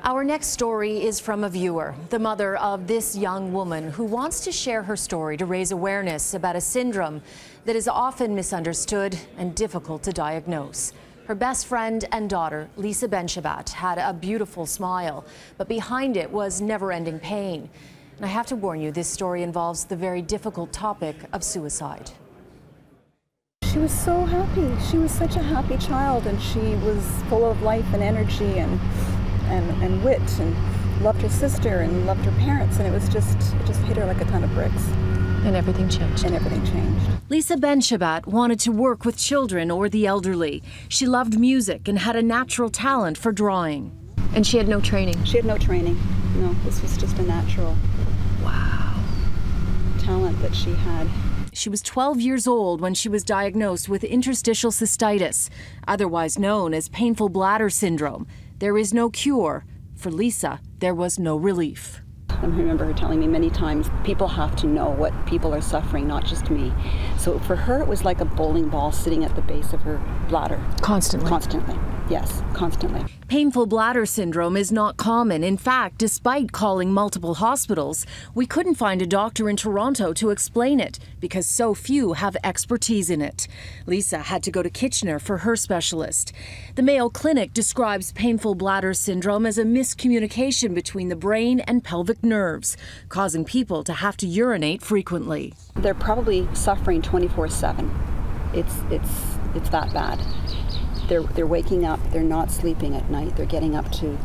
Our next story is from a viewer, the mother of this young woman who wants to share her story to raise awareness about a syndrome that is often misunderstood and difficult to diagnose. Her best friend and daughter, Lisa Ben-Shabbat, had a beautiful smile, but behind it was never-ending pain. And I have to warn you, this story involves the very difficult topic of suicide. She was so happy. She was such a happy child, and she was full of life and energy and wit, and loved her sister and loved her parents, and it just hit her like a ton of bricks. And everything changed. And everything changed. Lisa Ben-Shabbat wanted to work with children or the elderly. She loved music and had a natural talent for drawing. And she had no training? She had no training. No, this was just a natural talent that she had. She was 12 years old when she was diagnosed with interstitial cystitis, otherwise known as Painful Bladder Syndrome. There is no cure. For Lisa, there was no relief. I remember her telling me many times, people have to know what people are suffering, not just me. So for her, it was like a bowling ball sitting at the base of her bladder. Constantly? Constantly, yes, constantly. Painful bladder syndrome is not common. In fact, despite calling multiple hospitals, we couldn't find a doctor in Toronto to explain it because so few have expertise in it. Lisa had to go to Kitchener for her specialist. The Mayo Clinic describes painful bladder syndrome as a miscommunication between the brain and pelvic nerves, causing people to have to urinate frequently. They're probably suffering 24/7. It's that bad. They're waking up, they're not sleeping at night, they're getting up to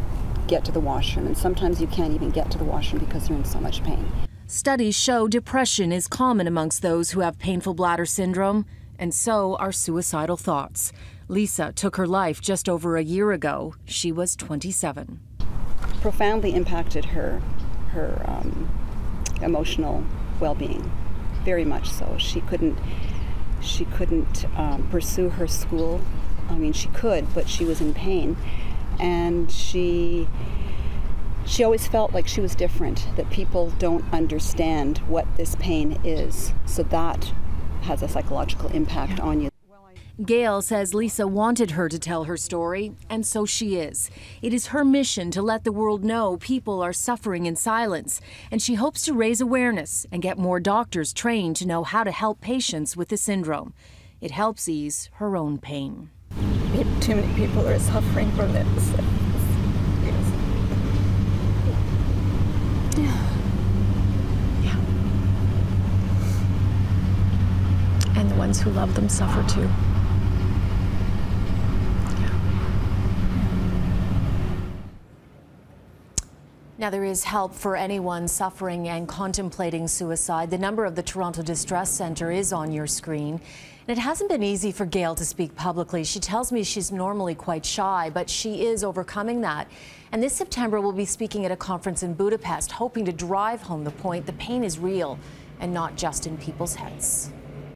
get to the washroom, and sometimes you can't even get to the washroom because they're in so much pain. Studies show depression is common amongst those who have painful bladder syndrome, and so are suicidal thoughts. Lisa took her life just over a year ago. She was 27. Profoundly impacted her emotional well-being, very much so. She couldn't pursue her school. I mean, she could, but she was in pain, and she always felt like she was different, that people don't understand what this pain is, so that has a psychological impact on you. Gail says Lisa wanted her to tell her story, and so she is. It is her mission to let the world know people are suffering in silence, and she hopes to raise awareness and get more doctors trained to know how to help patients with the syndrome. It helps ease her own pain. Too many people are suffering from this. Yeah. And the ones who love them suffer too. Now, there is help for anyone suffering and contemplating suicide. The number of the Toronto Distress Centre is on your screen. And it hasn't been easy for Gail to speak publicly. She tells me she's normally quite shy, but she is overcoming that. And this September, we'll be speaking at a conference in Budapest, hoping to drive home the point the pain is real and not just in people's heads.